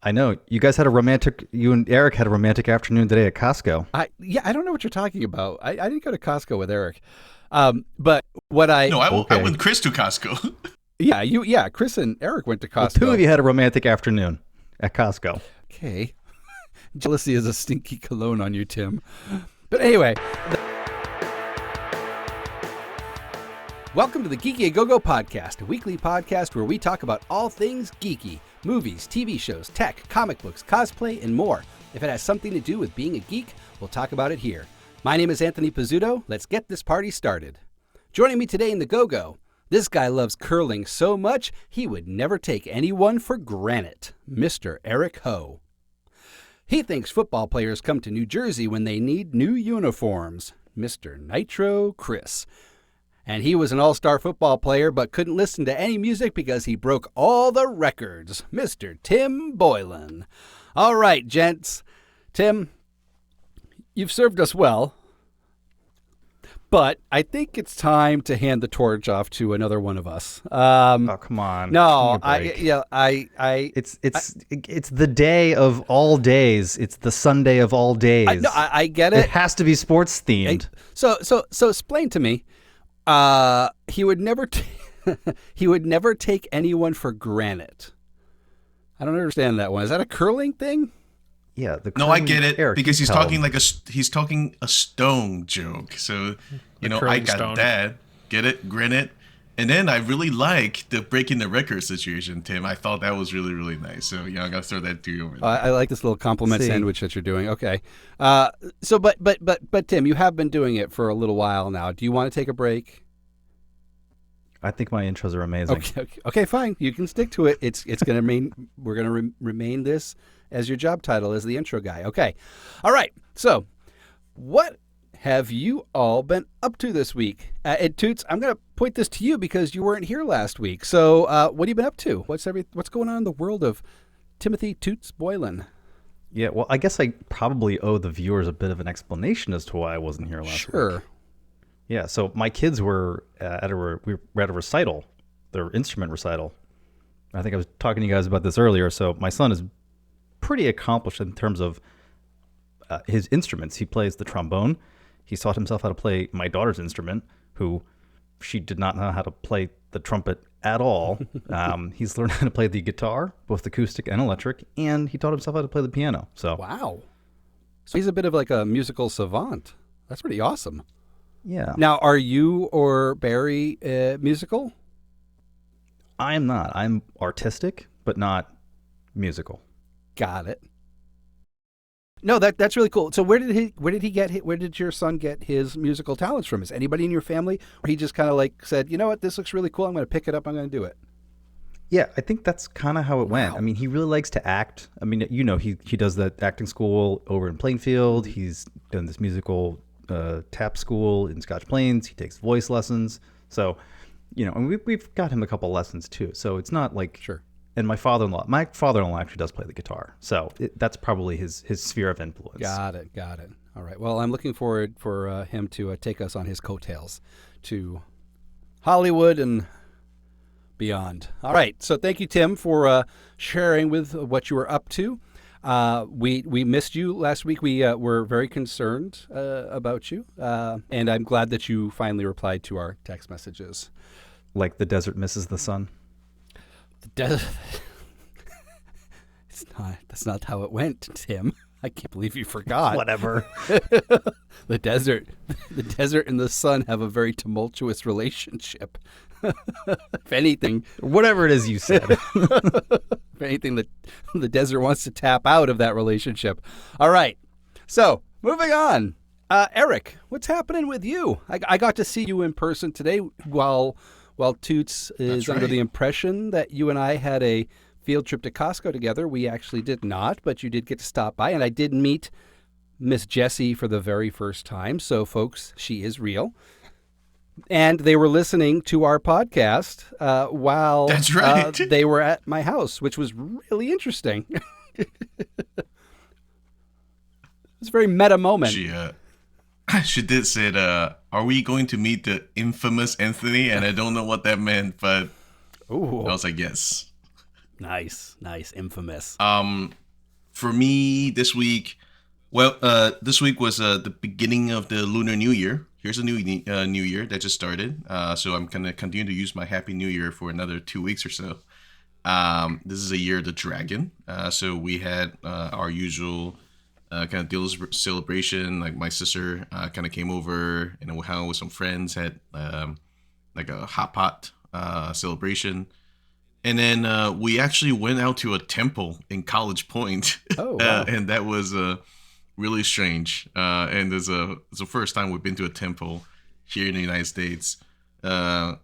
I know. You and Eric had a romantic afternoon today at Costco. I don't know what you're talking about. I didn't go to Costco with Eric. But what I No, I Okay. went Chris to Costco. Chris and Eric went to Well, Costco. two of you had a romantic afternoon at Costco. Okay. Jealousy is a stinky cologne on you, Tim. But anyway, welcome to the Geeky A Go-Go podcast, a weekly podcast where we talk about all things geeky. Movies, TV shows, tech, comic books, cosplay, and more. If it has something to do with being a geek, we'll talk about it here. My name is Anthony Pizzuto. Let's get this party started. Joining me today in the Go-Go, this guy loves curling so much he would never take anyone for granted, Mr. Eric Ho. He thinks football players come to New Jersey when they need new uniforms, Mr. Nitro Chris. And he was an all-star football player but couldn't listen to any music because he broke all the records, Mr. Tim Boylan. All right, gents. Tim, you've served us well, but I think it's time to hand the torch off to another one of us. Oh, come on. No, Give me a break. It's the day of all days. It's the Sunday of all days. I get it. It has to be sports themed. So explain to me. He would never he would never take anyone for granted. I don't understand that one. Is that a curling thing? Yeah. No, I get it Eric, because he's tell talking him. like he's talking a stone joke. So I curling got stone. that. Get it? Grin it. And then I really like the breaking the record situation, Tim. I thought that was really, really nice. So I gotta throw that to you over there. I like this little compliment See. sandwich that you're doing. Okay. But Tim, you have been doing it for a little while now. Do you want to take a break? I think my intros are amazing. Okay, fine. You can stick to it. It's going to remain. We're going to remain this as your job title as the intro guy. Okay. All right. So, what have you all been up to this week? And Toots, I'm going to point this to you because you weren't here last week. So, what have you been up to? What's going on in the world of Timothy Toots Boylan? Yeah, well, I guess I probably owe the viewers a bit of an explanation as to why I wasn't here last week. Sure. Yeah, so my kids were we were at a recital, their instrument recital. I think I was talking to you guys about this earlier. So my son is pretty accomplished in terms of his instruments. He plays the trombone. He taught himself how to play my daughter's instrument, who she did not know how to play the trumpet at all. He's learned how to play the guitar, both acoustic and electric, and he taught himself how to play the piano. So Wow. So he's a bit of like a musical savant. That's pretty awesome. yeah, Now, are you or Barry musical? I am not. I'm artistic, but not musical. Got it. No, that's really cool. So where did your son get his musical talents from? Is anybody in your family, or he just kind of like said, you know what, this looks really cool, I'm going to pick it up, I'm going to do it? Yeah, I think that's kind of how it went. Wow. I mean, he really likes to act. I mean, he does that acting school over in Plainfield. He's done this musical tap school in Scotch Plains. He takes voice lessons. So, and we've got him a couple lessons too. So it's not like Sure. And my father-in-law actually does play the guitar. So that's probably his sphere of influence. Got it. All right. Well, I'm looking forward for him to take us on his coattails to Hollywood and beyond. All right. So thank you, Tim, for sharing with what you were up to. We missed you last week. We were very concerned about you, and I'm glad that you finally replied to our text messages. Like the desert misses the sun. The desert. That's not how it went, Tim. I can't believe you forgot. Whatever. The desert and the sun have a very tumultuous relationship. If anything, Whatever it is you said. if anything, the desert wants to tap out of that relationship. All right. So moving on. Eric, what's happening with you? I got to see you in person today while Toots is That's under right. the impression that you and I had a field trip to Costco together. We actually did not, but you did get to stop by, and I did meet Miss Jessie for the very first time. So, folks, she is real. And they were listening to our podcast while That's right. they were at my house, which was really interesting. It's a very meta moment. She did say, are we going to meet the infamous Anthony? And I don't know what that meant, but Ooh. I was like, yes. Nice. Infamous. For me this week, this week was the beginning of the Lunar New Year. Here's a new year that just started. So I'm gonna continue to use my Happy New Year for another 2 weeks or so. This is a year of the dragon. So we had our usual kind of deal celebration. Like my sister kind of came over and we hung out with some friends. Had like a hot pot celebration. And then we actually went out to a temple in College Point. Oh, wow. And that was really strange. And it's the first time we've been to a temple here in the United States. I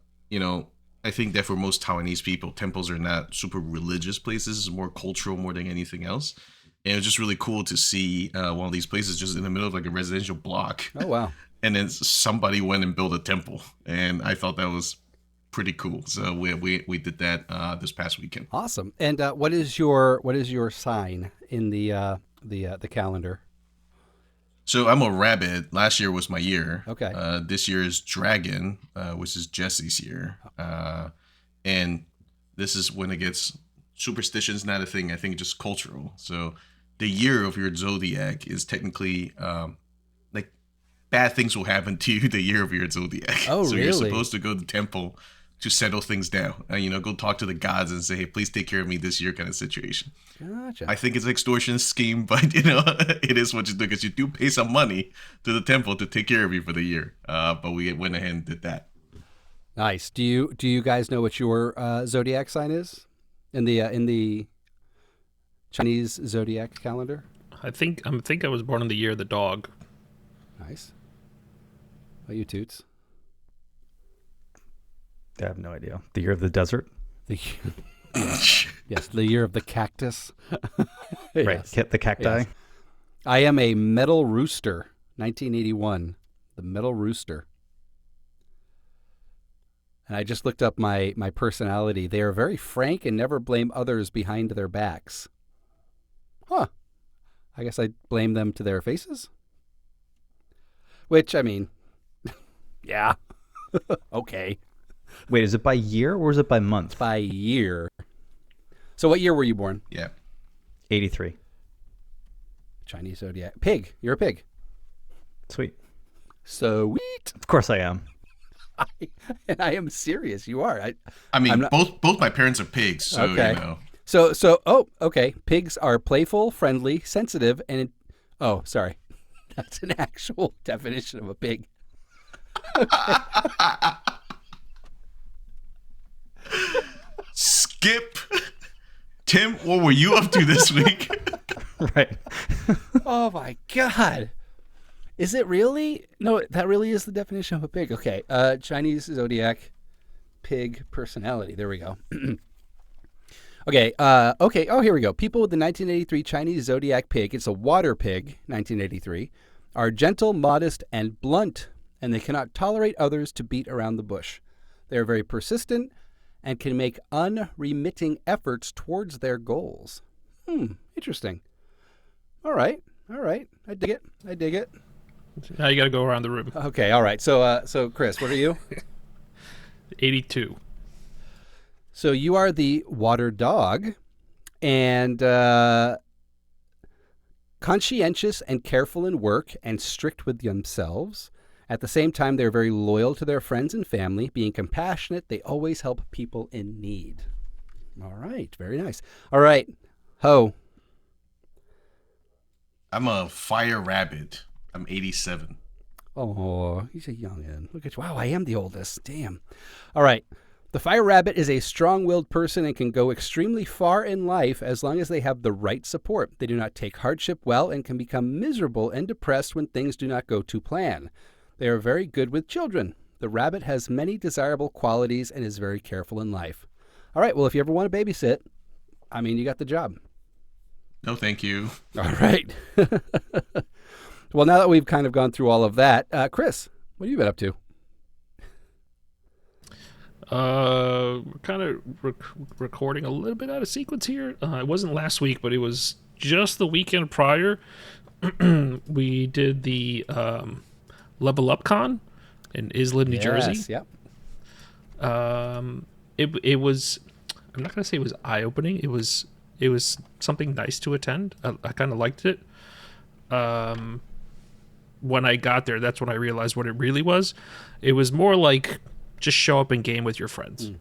think that for most Taiwanese people, temples are not super religious places. It's more cultural more than anything else. And it was just really cool to see one of these places just in the middle of like a residential block. Oh, wow. And then somebody went and built a temple. And I thought that was pretty cool. So we did that this past weekend. Awesome. And what is your sign in the calendar? So I'm a rabbit. Last year was my year. Okay. This year is dragon, which is Jesse's year. And this is when it gets superstition's not a thing. I think just cultural. So the year of your zodiac is technically like bad things will happen to you the year of your zodiac. Oh, so really? You're supposed to go to the temple to settle things down. Go talk to the gods and say, hey, please take care of me this year kind of situation. Gotcha. I think it's an extortion scheme, but it is what you do because you do pay some money to the temple to take care of you for the year. But we went ahead and did that. Nice. Do you guys know what your zodiac sign is in the Chinese zodiac calendar? I think I was born in the year of the dog. Nice. What about you, Toots? I have no idea. The year of the desert? Yes, the year of the cactus. Right, the cacti. Yes. I am a metal rooster, 1981. The metal rooster. And I just looked up my personality. They are very frank and never blame others behind their backs. Huh. I guess I blame them to their faces? Which, I mean, yeah. Okay. Wait, is it by year or is it by month? By year. So what year were you born? Yeah. 83. Chinese zodiac. Pig. You're a pig. Sweet. Sweet. Of course I am. And I am serious. You are. I mean, both my parents are pigs, so Okay. Okay. Pigs are playful, friendly, sensitive, and sorry. That's an actual definition of a pig. Skip. Tim, what were you up to this week? Right. Oh my God. Is it really? No, that really is the definition of a pig. Okay. Chinese zodiac pig personality. There we go. Okay. Okay. Oh, here we go. People with the 1983 Chinese zodiac pig, it's a water pig, 1983, are gentle, modest, and blunt, and they cannot tolerate others to beat around the bush. They are very persistent and can make unremitting efforts towards their goals. Interesting. All right. I dig it. Now you got to go around the room. Okay. All right. So Chris, what are you? 82. So you are the water dog, and conscientious and careful in work and strict with themselves. At the same time, they're very loyal to their friends and family. Being compassionate, they always help people in need. All right. Very nice. All right. Ho. I'm a fire rabbit. I'm 87. Oh, he's a youngin'. Look at you. Wow, I am the oldest. Damn. All right. The fire rabbit is a strong-willed person and can go extremely far in life as long as they have the right support. They do not take hardship well and can become miserable and depressed when things do not go to plan. They are very good with children. The rabbit has many desirable qualities and is very careful in life. All right, well, if you ever want to babysit, I mean, you got the job. No, thank you. All right. Well, now that we've kind of gone through all of that, Chris, what have you been up to? Kind of recording a little bit out of sequence here. It wasn't last week, but it was just the weekend prior. We did the Level Up Con in Islip, New Jersey. Yep. It was I'm not gonna say it was eye opening. It was something nice to attend. I kind of liked it. When I got there, that's when I realized what it really was. It was more like just show up and game with your friends.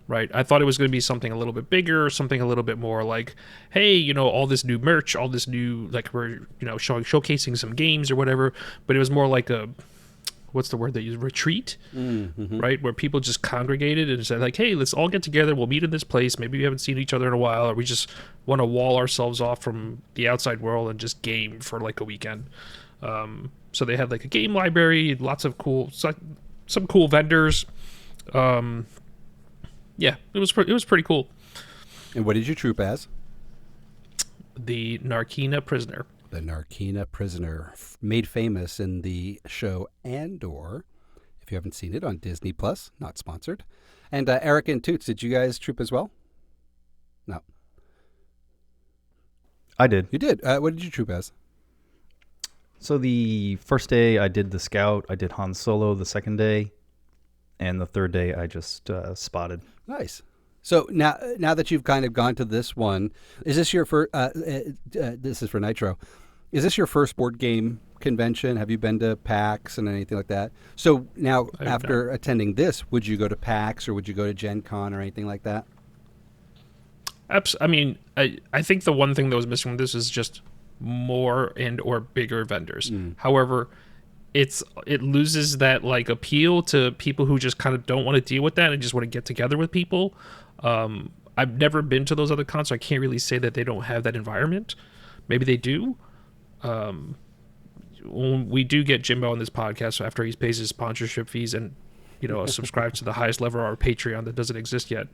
Right. I thought it was going to be something a little bit bigger, something a little bit more like, hey, you know, all this new merch, all this new, like, we're, you know, showcasing some games or whatever. But it was more like a, what's the word they use? Retreat, right? Where people just congregated and said, like, hey, let's all get together. We'll meet in this place. Maybe we haven't seen each other in a while, or we just want to wall ourselves off from the outside world and just game for like a weekend. So they had like a game library, lots of cool, some cool vendors. Yeah, it was pretty cool. And what did you troop as? The Narkina Prisoner. The Narkina Prisoner, made famous in the show Andor. If you haven't seen it on Disney Plus, not sponsored. And Eric and Toots, did you guys troop as well? No. I did. You did. What did you troop as? So the first day I did the Scout. I did Han Solo the second day. And the third day I just spotted. Nice. So now that you've kind of gone to this one, is this your first? This is for Nitro. Is this your first board game convention? Have you been to PAX and anything like that? So now, after attending this, would you go to PAX or would you go to Gen Con or anything like that? I mean, I think the one thing that was missing from this is just more and or bigger vendors. However, it loses that like appeal to people who just kind of don't want to deal with that and just want to get together with people. I've never been to those other cons, so I can't really say that they don't have that environment. Maybe they do. We do get Jimbo on this podcast, so after he pays his sponsorship fees and, you know, subscribes to the highest level of our Patreon that doesn't exist yet,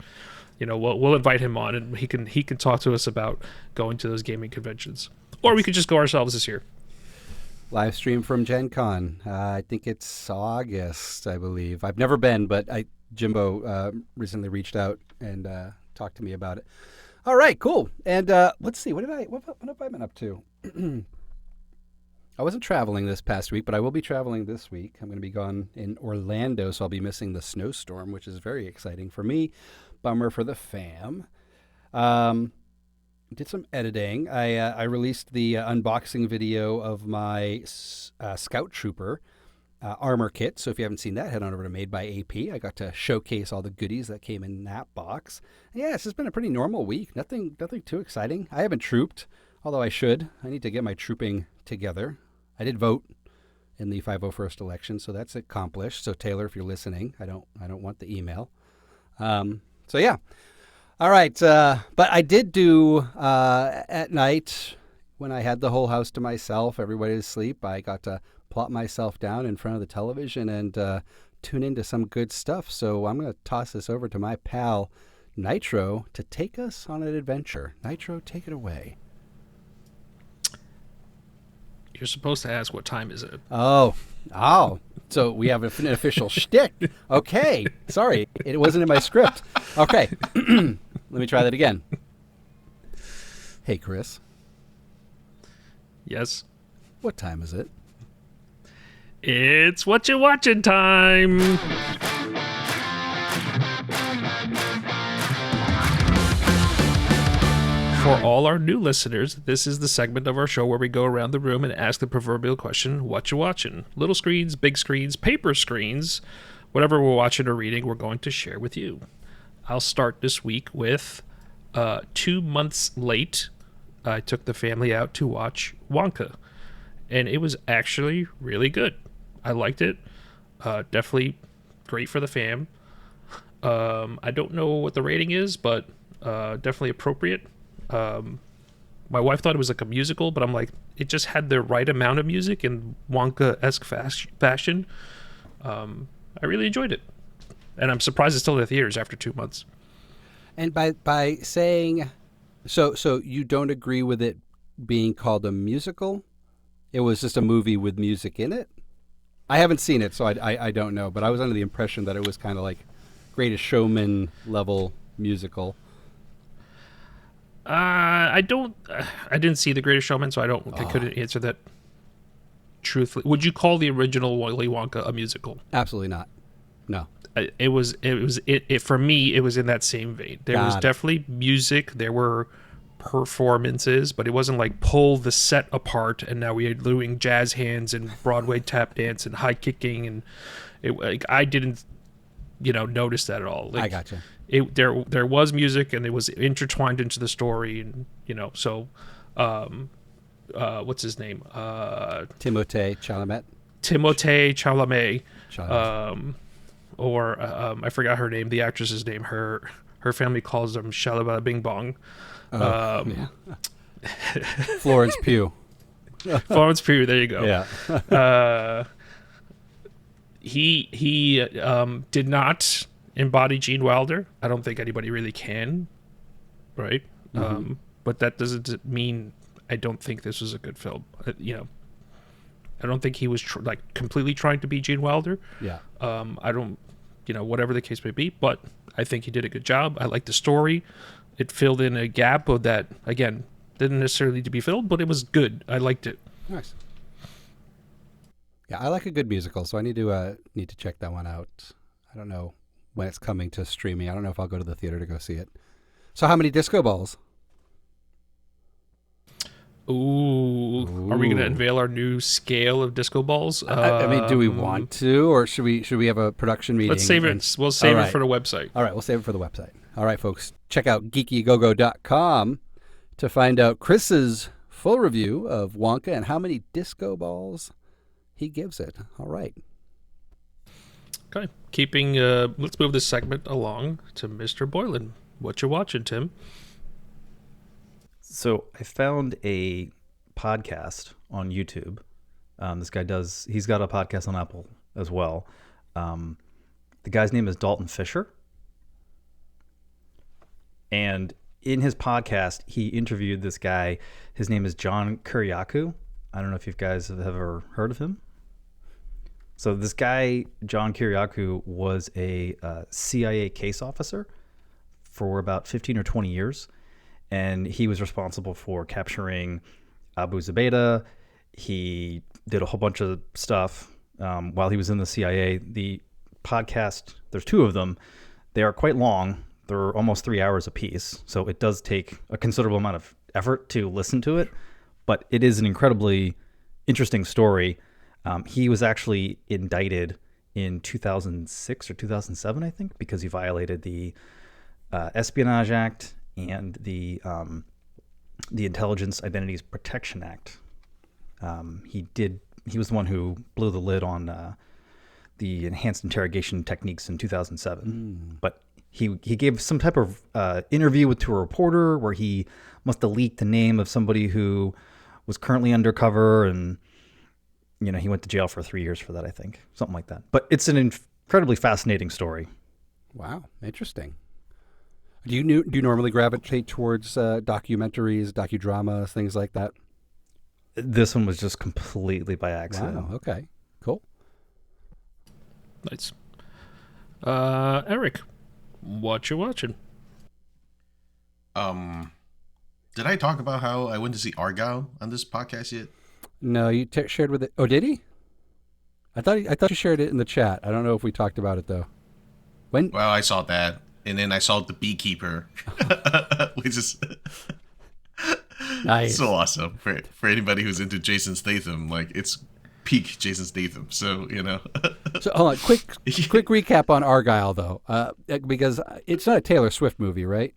you know, we'll invite him on and he can talk to us about going to those gaming conventions, or we could just go ourselves this year. Live stream from Gen Con. I think it's August, I believe. I've never been, but Jimbo recently reached out and talked to me about it. All right, cool. And let's see, what have I been up to? I wasn't traveling this past week, but I will be traveling this week. I'm going to be gone in Orlando, so I'll be missing the snowstorm, which is very exciting for me. Bummer for the fam. Did some editing. I released the unboxing video of my Scout Trooper armor kit. So if you haven't seen that, head on over to Made by AP. I got to showcase all the goodies that came in that box. And yeah, it's just been a pretty normal week. Nothing too exciting. I haven't trooped, although I should. I need to get my trooping together. I did vote in the 501st election, so that's accomplished. So Taylor, if you're listening, I don't want the email. So yeah. All right, but I did do at night when I had the whole house to myself, everybody asleep, I got to plop myself down in front of the television and tune into some good stuff. So I'm going to toss this over to my pal Nitro to take us on an adventure. Nitro, take it away. You're supposed to ask what time is it. Oh. So we have an official shtick. Okay. Sorry, it wasn't in my script. Okay. Let me try that again. Hey, Chris. Yes? What time is it? It's what you watching time. For all our new listeners, this is the segment of our show where we go around the room and ask the proverbial question, what you watching? Little screens, big screens, paper screens, whatever we're watching or reading, we're going to share with you. I'll start this week with 2 months late. I took the family out to watch Wonka, and it was actually really good. I liked it. Definitely great for the fam. I don't know what the rating is, but definitely appropriate. My wife thought it was like a musical, but I'm like, it just had the right amount of music in Wonka-esque fashion. I really enjoyed it, and I'm surprised it's still in the theaters after 2 months. And by saying, so you don't agree with it being called a musical? It was just a movie with music in it? I haven't seen it, so I don't know, but I was under the impression that it was kind of like Greatest Showman level musical. I didn't see The Greatest Showman, so I couldn't answer that truthfully. Would you call the original Willy Wonka a musical? Absolutely not. No. it for me. It was in that same vein. There was definitely music. There were performances, but it wasn't like pull the set apart and now we are doing jazz hands and Broadway tap dance and high kicking, and I didn't notice that at all. I gotcha. There was music and it was intertwined into the story, and what's his name? Timothée Chalamet. Or I forgot her name, the actress's name. Her family calls them Shalaba Bing Bong. Yeah. Florence Pugh. Florence Pugh, there you go. Yeah. He did not embody Gene Wilder. I don't think anybody really can, right? Mm-hmm. But that doesn't mean I don't think this was a good film. I don't think he was completely trying to be Gene Wilder. Yeah. I don't, whatever the case may be, but I think he did a good job. I like the story. It filled in a gap of that, again, didn't necessarily need to be filled, but it was good. I liked it. Nice. Yeah, I like a good musical, so I need to check that one out. I don't know when it's coming to streaming. I don't know if I'll go to the theater to go see it. So how many disco balls? Ooh. Are we going to unveil our new scale of disco balls? I mean, do we want to, or should we have a production meeting? Let's save it. We'll save it for the website. All right, we'll save it for the website. All right, folks, check out geekygogo.com to find out Chris's full review of Wonka and how many disco balls he gives it. All right. Okay. Let's move this segment along to Mr. Boylan. What you watching, Tim? So I found a podcast on YouTube. This guy he's got a podcast on Apple as well. The guy's name is Dalton Fisher. And in his podcast, he interviewed this guy. His name is John Kiriakou. I don't know if you guys have ever heard of him. So this guy, John Kiriakou, was a CIA case officer for about 15 or 20 years. And he was responsible for capturing Abu Zubaydah. He did a whole bunch of stuff while he was in the CIA. The podcast, there's two of them. They are quite long. They're almost 3 hours apiece. So it does take a considerable amount of effort to listen to it. But it is an incredibly interesting story. He was actually indicted in 2006 or 2007, I think, because he violated the Espionage Act and the Intelligence Identities Protection Act. He was the one who blew the lid on the enhanced interrogation techniques in 2007. But he gave some type of interview to a reporter where he must have leaked the name of somebody who was currently undercover, and he went to jail for 3 years for that, I think, something like that. But it's an incredibly fascinating story. Wow, interesting. Do you normally gravitate towards documentaries, docudramas, things like that? This one was just completely by accident. Wow, okay. Cool. Nice. Eric, what you watching? Did I talk about how I went to see Argyle on this podcast yet? No, you shared with it. Oh, did he? I thought you shared it in the chat. I don't know if we talked about it though. When? Well, I saw that. And then I saw The Beekeeper, which is nice. So awesome for anybody who's into Jason Statham. Like, it's peak Jason Statham. So, So hold on, quick recap on Argyle though, because it's not a Taylor Swift movie, right?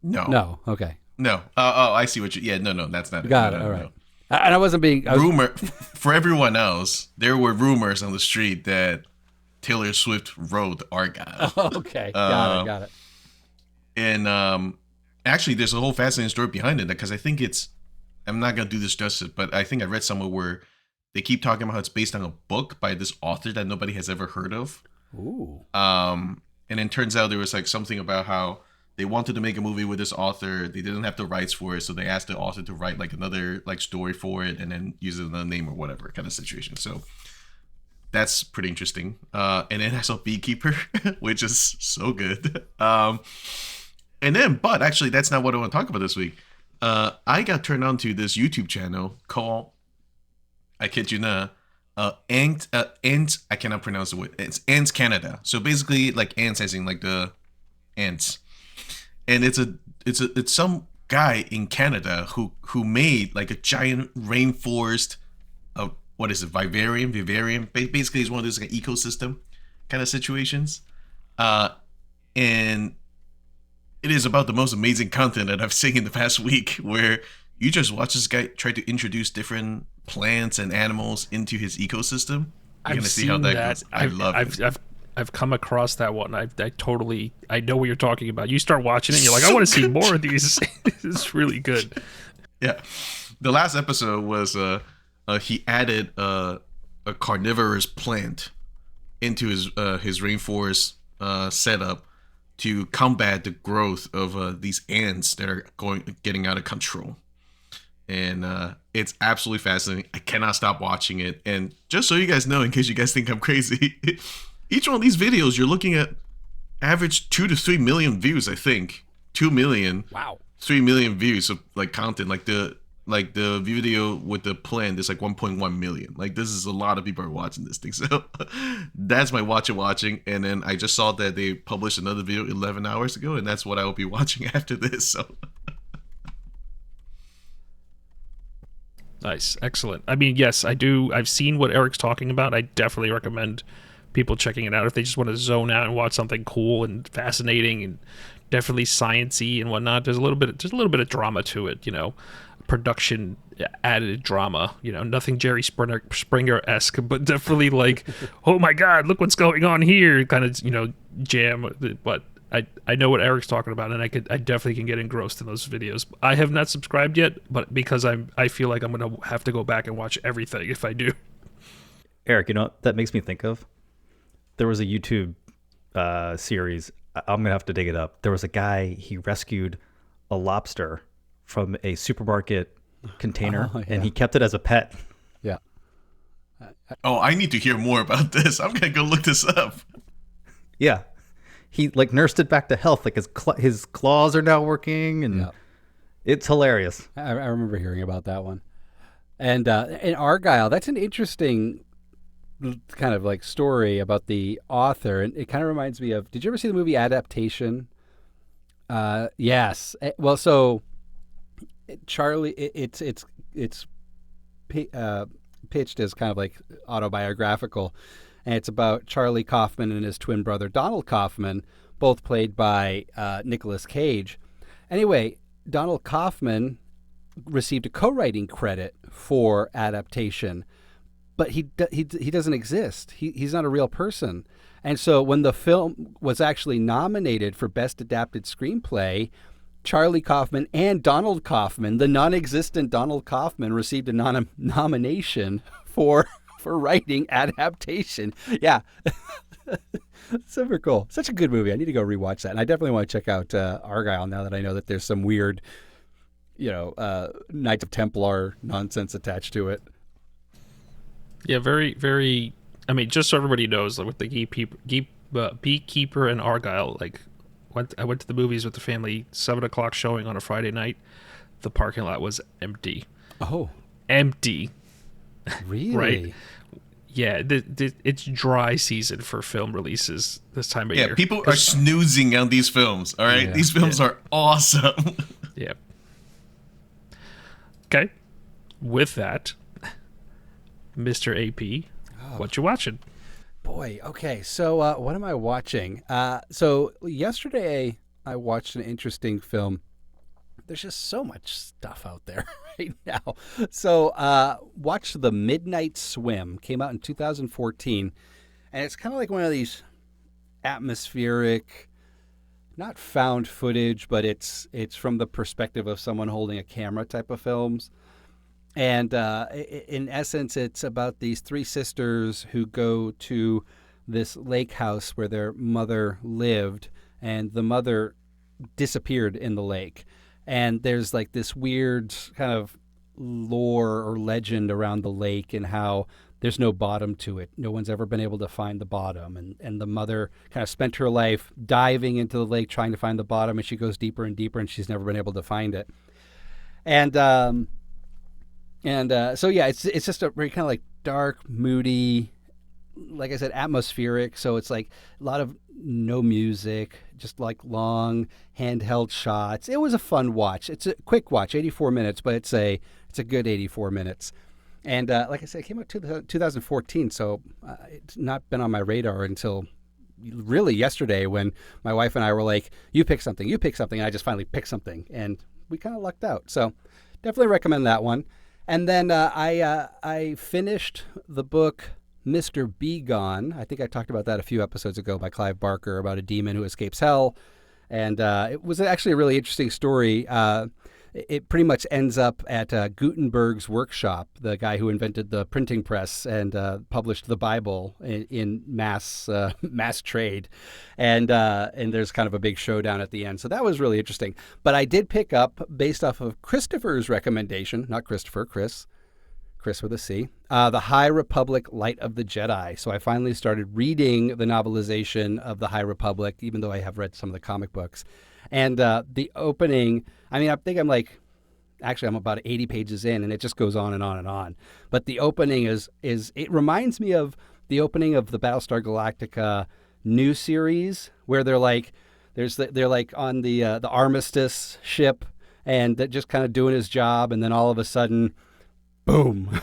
No. Okay. No. I see what you. Yeah. No. That's not it. Got it. No, all right. And I wasn't being rumor for everyone else. There were rumors on the street that Taylor Swift wrote Argyle. Okay, got it. And actually, there's a whole fascinating story behind it, because I think I'm not going to do this justice, but I think I read somewhere where they keep talking about how it's based on a book by this author that nobody has ever heard of. Ooh. And then turns out there was something about how they wanted to make a movie with this author. They didn't have the rights for it, so they asked the author to write another story for it and then use another name or whatever kind of situation. So that's pretty interesting. And then I saw Beekeeper, which is so good. But actually, that's not what I want to talk about this week. I got turned on to this YouTube channel called, I kid you not, Ants. I cannot pronounce the word. It's Ants Canada. So basically, like ants, as in like the ants, and it's some guy in Canada who made like a giant rainforest of what is it, vivarium. Basically, it's one of those like ecosystem kind of situations, and it is about the most amazing content that I've seen in the past week, where you just watch this guy try to introduce different plants and animals into his ecosystem. You're gonna see how that goes. I love it. I've come across that one. I know what you're talking about. You start watching it, and you're like, I want to see more of these. It's really good. Yeah, the last episode was he added a carnivorous plant into his rainforest setup to combat the growth of these ants that are getting out of control. And it's absolutely fascinating. I cannot stop watching it. And just so you guys know, in case you guys think I'm crazy, each one of these videos you're looking at average 2 to 3 million views. I think 2 million. Wow. 3 million views of like content. Like the video with the plant is like 1.1 million. Like this is a lot of people are watching this thing. So that's my watching. And then I just saw that they published another video 11 hours ago, and that's what I will be watching after this. So. Nice. Excellent. I mean, yes, I do. I've seen what Eric's talking about. I definitely recommend people checking it out if they just want to zone out and watch something cool and fascinating and definitely sciencey and whatnot. There's a little bit of drama to it, production added drama, nothing Jerry Springer-esque, but definitely like, oh my God, look what's going on here kind of, jam. But I know what Eric's talking about, and I definitely can get engrossed in those videos. I have not subscribed yet, but because I feel like I'm gonna have to go back and watch everything if I do. Eric, that makes me think of. There was a YouTube series. I'm gonna have to dig it up. There was a guy, he rescued a lobster from a supermarket container, and he kept it as a pet. Yeah. Oh, I need to hear more about this. I'm gonna go look this up. Yeah. He like nursed it back to health. Like his claws are now working, and it's hilarious. I remember hearing about that one. And in Argyle, that's an interesting kind of like story about the author, and it kind of reminds me of. Did you ever see the movie Adaptation? Yes. Well, so Charlie, it's pitched as kind of like autobiographical. And it's about Charlie Kaufman and his twin brother, Donald Kaufman, both played by Nicolas Cage. Anyway, Donald Kaufman received a co-writing credit for Adaptation, but he doesn't exist. He's not a real person. And so when the film was actually nominated for Best Adapted Screenplay, Charlie Kaufman and Donald Kaufman, the non-existent Donald Kaufman, received a nomination for writing Adaptation. Yeah. Super cool. Such a good movie. I need to go rewatch that. And I definitely want to check out Argyle now that I know that there's some weird, Knights of Templar nonsense attached to it. Yeah, very, very. I mean, just so everybody knows, like with the Beekeeper and Argyle, like I went to the movies with the family, 7:00 showing on a Friday night. The parking lot was empty. Oh. Empty. Really? Right. Yeah, it's dry season for film releases this time of year. Yeah, people are snoozing on these films, all right? Yeah. These films are awesome. Yeah. Okay. With that, Mr. AP, what you watching? Boy, okay. So what am I watching? So yesterday I watched an interesting film. There's just so much stuff out there right now. So watch The Midnight Swim. Came out in 2014. And it's kind of like one of these atmospheric, not found footage, but it's from the perspective of someone holding a camera type of films. And in essence, it's about these three sisters who go to this lake house where their mother lived, and the mother disappeared in the lake. And there's like this weird kind of lore or legend around the lake and how there's no bottom to it. No one's ever been able to find the bottom. And the mother kind of spent her life diving into the lake trying to find the bottom, and she goes deeper and deeper, and she's never been able to find it. So yeah, it's just a very kind of like dark, moody, like I said, atmospheric. So it's like a lot of no music, just like long handheld shots. It was a fun watch. It's a quick watch, 84 minutes, but it's a good 84 minutes. And like I said, it came out 2014, so it's not been on my radar until really yesterday when my wife and I were like, you pick something, and I just finally picked something, and we kind of lucked out. So definitely recommend that one. And then I finished the book Mr. Be Gone. I think I talked about that a few episodes ago by Clive Barker about a demon who escapes hell. And it was actually a really interesting story. It pretty much ends up at Gutenberg's workshop, the guy who invented the printing press and published the Bible in mass trade. And there's kind of a big showdown at the end. So that was really interesting. But I did pick up, based off of Christopher's recommendation, not Christopher, Chris with a C, The High Republic Light of the Jedi. So I finally started reading the novelization of The High Republic, even though I have read some of the comic books. And the opening, I mean, I'm about 80 pages in, and it just goes on and on and on. But the opening it reminds me of the opening of the Battlestar Galactica new series, where they're like on the Armistice ship, and they're just kind of doing his job, and then all of a sudden, boom,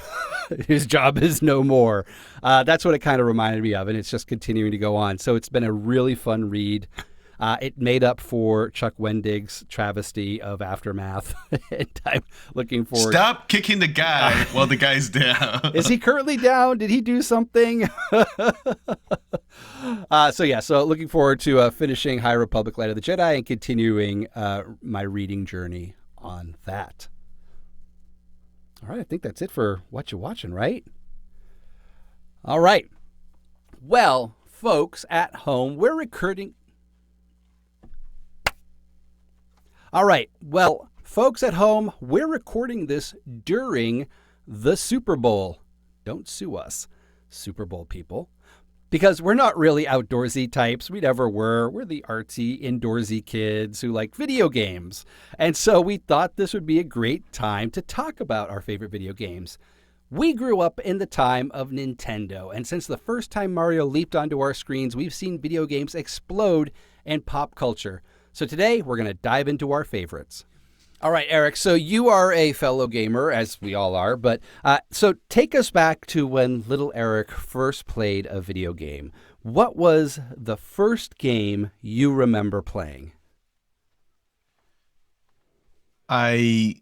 his job is no more. That's what it kind of reminded me of, and it's just continuing to go on. So it's been a really fun read. It made up for Chuck Wendig's travesty of Aftermath, and I'm looking forward. Stop kicking the guy while the guy's down. Is he currently down? Did he do something? So looking forward to finishing High Republic Light of the Jedi and continuing my reading journey on that. All right, I think that's it for what you're watching, right? All right. Well, folks at home, we're recording. All right. Well, folks at home, we're recording this during the Super Bowl. Don't sue us, Super Bowl people, because we're not really outdoorsy types. We never were. We're the artsy, indoorsy kids who like video games. And so we thought this would be a great time to talk about our favorite video games. We grew up in the time of Nintendo, and since the first time Mario leaped onto our screens, we've seen video games explode in pop culture. So today, we're going to dive into our favorites. All right, Eric, so you are a fellow gamer, as we all are, but so take us back to when little Eric first played a video game. What was the first game you remember playing? I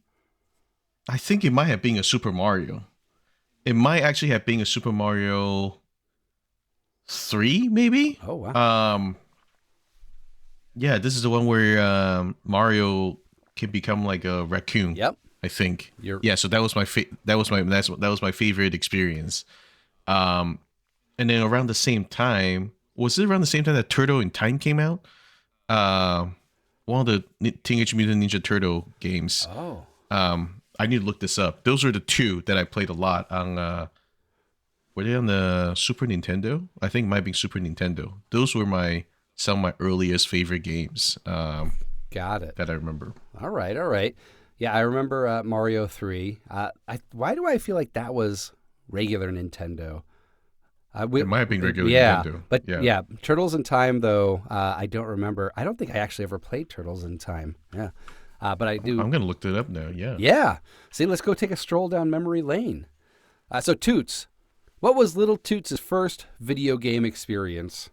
think it might have been a Super Mario. It might actually have been a Super Mario 3, maybe? Oh, wow. Yeah, this is the one where Mario can become like a raccoon. Yep. I think. So that was my favorite experience. And then around the same time, was it around the same time that Turtle in Time came out? One of the Teenage Mutant Ninja Turtle games. Oh. I need to look this up. Those are the two that I played a lot on. Were they on the Super Nintendo? I think it might be Super Nintendo. Those were some of my earliest favorite games. Got it. That I remember. All right. Yeah, I remember Mario 3. Why do I feel like that was regular Nintendo? It might have been regular Nintendo. But yeah, Turtles in Time, though, I don't remember. I don't think I actually ever played Turtles in Time. Yeah. But I do. I'm going to look that up now, yeah. Yeah. See, let's go take a stroll down memory lane. So, Toots, what was little Toots' first video game experience?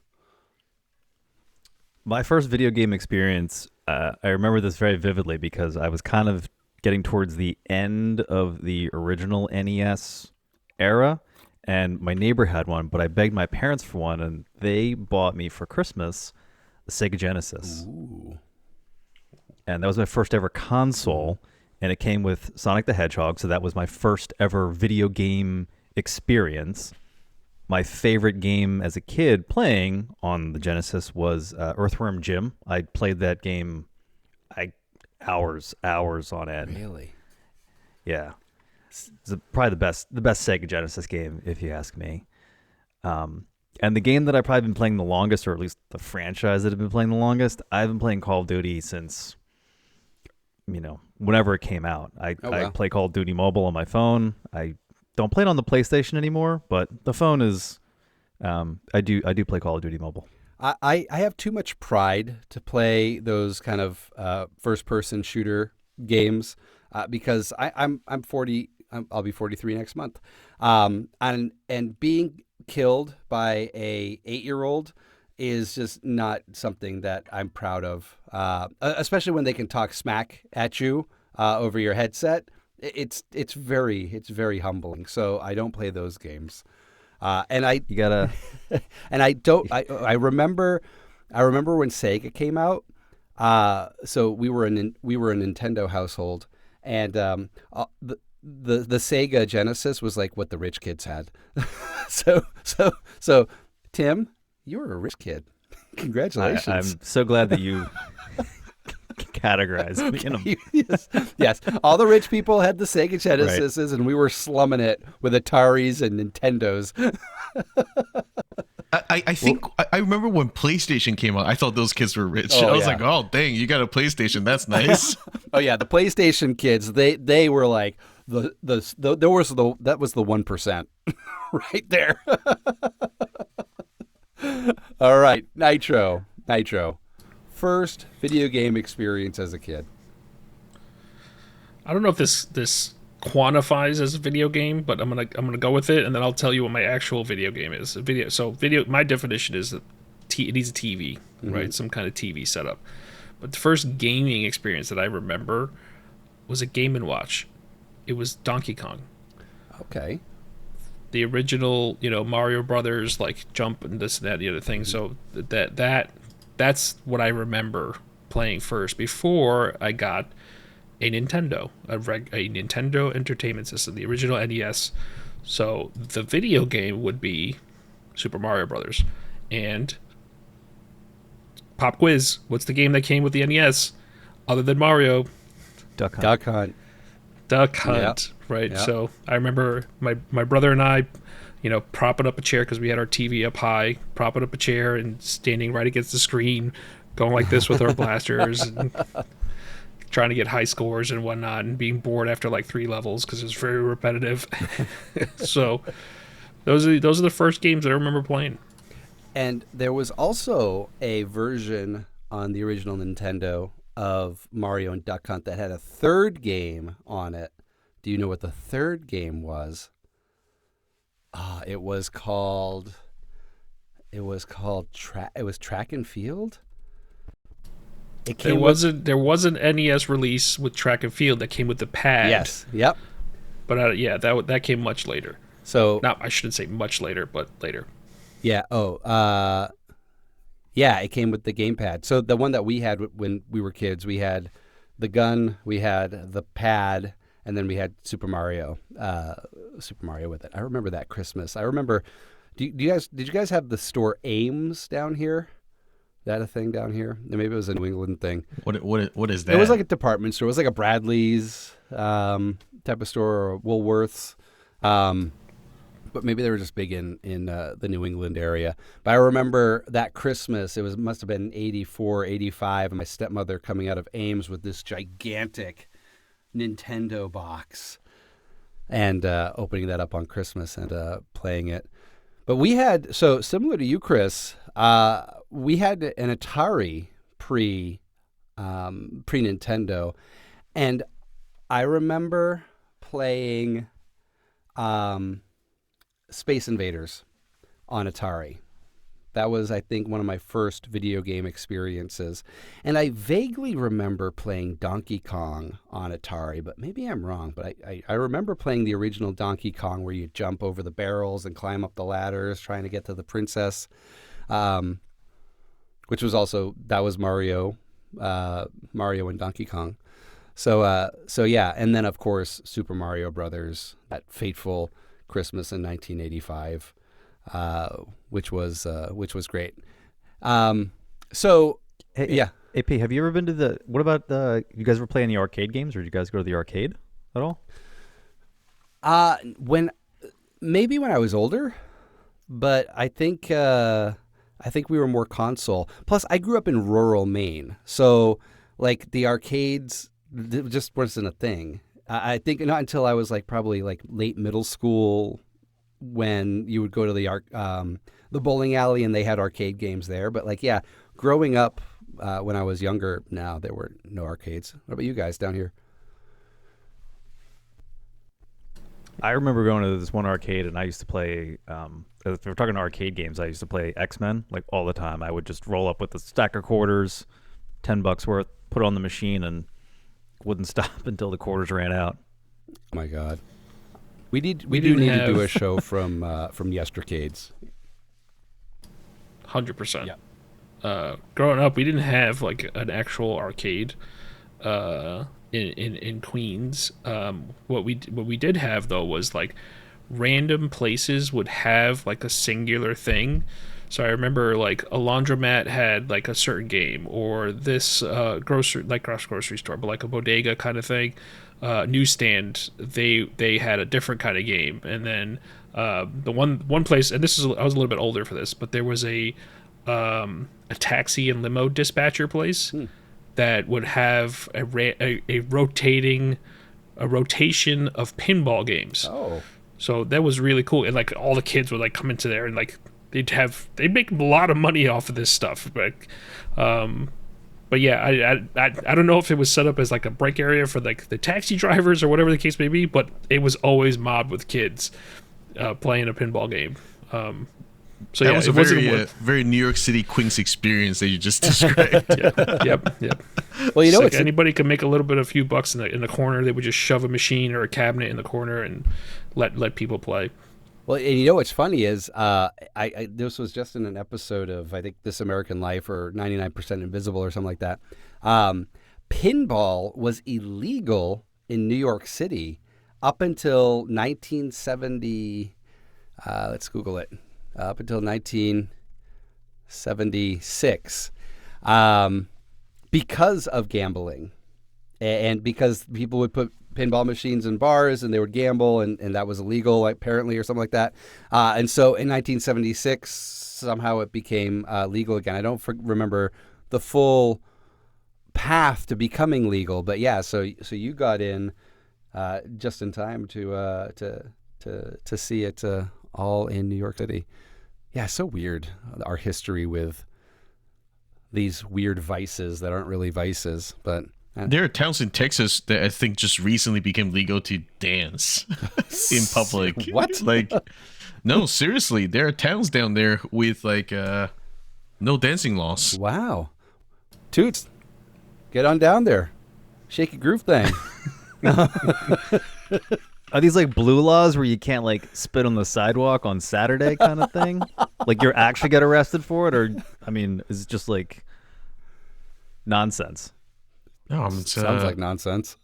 My first video game experience, I remember this very vividly because I was kind of getting towards the end of the original NES era, and my neighbor had one, but I begged my parents for one, and they bought me for Christmas a Sega Genesis. Ooh. And that was my first ever console, and it came with Sonic the Hedgehog, so that was my first ever video game experience. My favorite game as a kid playing on the Genesis was Earthworm Jim. I played that game hours on end. Really? Yeah. It's probably the best Sega Genesis game, if you ask me. And the game that I've probably been playing the longest, or at least the franchise that I've been playing the longest, I've been playing Call of Duty since, whenever it came out. I play Call of Duty Mobile on my phone. I don't play it on the PlayStation anymore, but the phone is. I do play Call of Duty Mobile. I have too much pride to play those kind of first-person shooter games because I'm 40. I'll be 43 next month, and being killed by a 8-year-old is just not something that I'm proud of. Especially when they can talk smack at you over your headset. It's very humbling. So I don't play those games. You gotta. And I don't. I remember when Sega came out. So we were a Nintendo household, and the Sega Genesis was like what the rich kids had. so Tim, you were a rich kid. Congratulations! I'm so glad that you categorized me in them. Yes. All the rich people had the Sega Genesises, and we were slumming it with Ataris and Nintendos. I think I remember when PlayStation came out. I thought those kids were rich. Oh, I was yeah. like, oh dang, you got a PlayStation. That's nice. Oh yeah, the PlayStation kids. They were like that was the 1% right there. All right, Nitro. First video game experience as a kid. I don't know if this quantifies as a video game, but I'm gonna go with it, and then I'll tell you what my actual video game is. Video. My definition is that it needs a TV, right? Some kind of TV setup. But the first gaming experience that I remember was a Game and Watch. It was Donkey Kong. Okay. The original, Mario Brothers, like jump and this and that, the other thing. So that's what I remember playing first before I got a Nintendo, a Nintendo Entertainment System, the original NES. So the video game would be Super Mario Brothers. And pop quiz, what's the game that came with the NES other than Mario? Duck Hunt. Duck Hunt. Yep. Right. Yep. So I remember my brother and I, propping up a chair because we had our TV up high, propping up a chair and standing right against the screen, going like this with our blasters, and trying to get high scores and whatnot, and being bored after like 3 levels because it was very repetitive. So those are the first games that I remember playing. And there was also a version on the original Nintendo of Mario and Duck Hunt that had a third game on it. Do you know what the third game was? It was called Track and Field. There was an NES release with Track and Field that came with the pad. Yes. Yep. But that came much later. So I shouldn't say much later, but later. Yeah. Yeah, it came with the gamepad. So the one that we had when we were kids, we had the gun, we had the pad, and then we had Super Mario with it. I remember that Christmas. I remember. Did you guys have the store Ames down here? That a thing down here? Maybe it was a New England thing. What is that? It was like a department store. It was like a Bradley's type of store or Woolworths. But maybe they were just big in the New England area. But I remember that Christmas, must have been 84, 85, and my stepmother coming out of Ames with this gigantic Nintendo box and opening that up on Christmas and playing it. But we had, so similar to you, Chris, we had an Atari pre-Nintendo, and I remember playing Space Invaders on Atari. That was, I think, one of my first video game experiences. And I vaguely remember playing Donkey Kong on Atari, but maybe I'm wrong. But I remember playing the original Donkey Kong where you jump over the barrels and climb up the ladders trying to get to the princess, which was also, that was Mario and Donkey Kong. So yeah, and then, of course, Super Mario Brothers, that fateful Christmas in 1985. Which was great. So Hey, yeah. AP, have you ever been to what about you guys ever play any arcade games, or did you guys go to the arcade at all? Maybe when I was older, but I think we were more console. Plus, I grew up in rural Maine, so like the arcades just wasn't a thing. I think not until I was like probably like late middle school when you would go to the bowling alley and they had arcade games there. But like, yeah, growing up when I was younger, now there were no arcades. What about you guys down here? I remember going to this one arcade, and I used to play. If we're talking arcade games, I used to play X-Men like all the time. I would just roll up with a stack of quarters, $10 worth, put it on the machine, and wouldn't stop until the quarters ran out. Oh my God, we do need to do a show from Yestercades. 100%. Yeah. Growing up, we didn't have like an actual arcade in Queens. What we did have though was like random places would have like a singular thing. So I remember like a laundromat had like a certain game, or this grocery store, but like a bodega kind of thing. Newsstand, they had a different kind of game, and then the one place, and I was a little bit older for this, but there was a taxi and limo dispatcher place that would have a rotation of pinball games. Oh, so that was really cool, and like all the kids would like come into there, and like they'd make a lot of money off of this stuff, but yeah, I don't know if it was set up as like a break area for like the taxi drivers or whatever the case may be, but it was always mobbed with kids playing a pinball game. So that yeah, was a very New York City Queens experience that you just described. Yep. well, you know, like anybody could make a few bucks in the corner. They would just shove a machine or a cabinet in the corner and let people play. Well, and you know what's funny is this was just in an episode of, I think, This American Life or 99% Invisible or something like that. Pinball was illegal in New York City up until 1970. Let's Google it. Up until 1976, because of gambling, and because people would put pinball machines in bars and they would gamble, and that was illegal apparently or something like that. And so in 1976, somehow it became legal again. I don't remember the full path to becoming legal, but yeah. So you got in just in time to see it all in New York City. Yeah, so weird, our history with these weird vices that aren't really vices. But there are towns in Texas that I think just recently became legal to dance in public. What? Like, no, seriously, there are towns down there with like no dancing laws. Wow. Toots, get on down there. Shake a groove thing. Are these like blue laws where you can't like spit on the sidewalk on Saturday kind of thing? Like you're actually get arrested for it, or I mean, is it just like nonsense? No, Sounds like nonsense.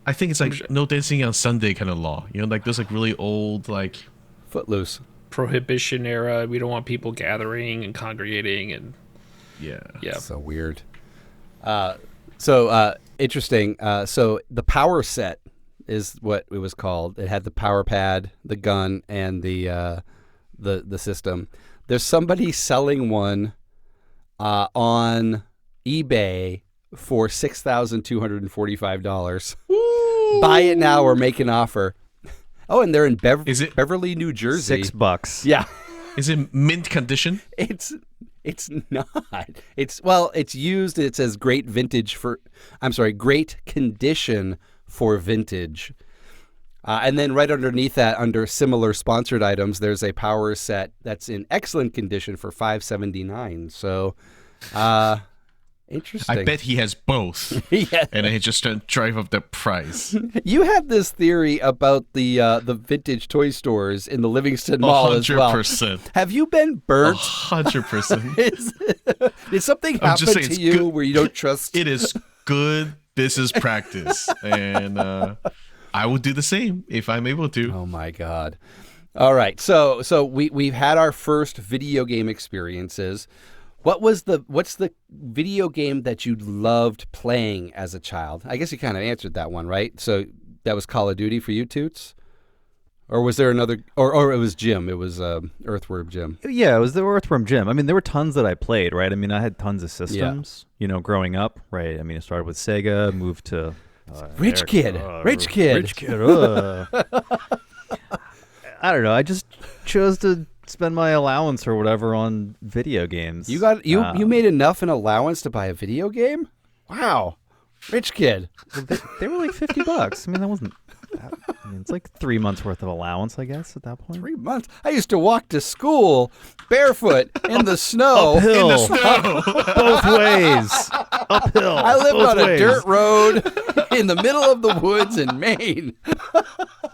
I think it's like no dancing on Sunday kind of law. You know, like those like really old like Footloose. Prohibition era. We don't want people gathering and congregating, and yeah. So weird. Interesting. So the power set is what it was called. It had the power pad, the gun, and the system. There's somebody selling one on eBay for $6,245. Buy it now or make an offer. Oh, and they're in Beverly, New Jersey. $6. Yeah. Is it mint condition? It's not. It's used. It says great condition for vintage. And then right underneath that, under similar sponsored items, there's a power set that's in excellent condition for $579. So, interesting. I bet he has both. Yeah. And I just drive up the price. You had this theory about the vintage toy stores in the Livingston Mall 100%. as well. Have you been burnt? 100%. Did something happen to you where you don't trust? It is good business practice, and I would do the same if I'm able to. Oh my God! All right, so we've had our first video game experiences. What's the video game that you loved playing as a child? I guess you kind of answered that one, right? So that was Call of Duty for you, Toots? Or was there another, or it was Jim? It was Earthworm Jim. Yeah, it was the Earthworm Jim. I mean, there were tons that I played, right? I mean, I had tons of systems, growing up, right? I mean, it started with Sega, moved to Rich kid. Rich kid. I don't know. I just chose to spend my allowance or whatever on video games. You made enough in allowance to buy a video game? Wow. Rich kid. They were like $50. I mean, that wasn't. It's like 3 months worth of allowance, I guess, at that point. 3 months. I used to walk to school barefoot in the snow. Uphill. Both ways. Uphill. I lived both on ways. a dirt road in the middle of the woods in Maine.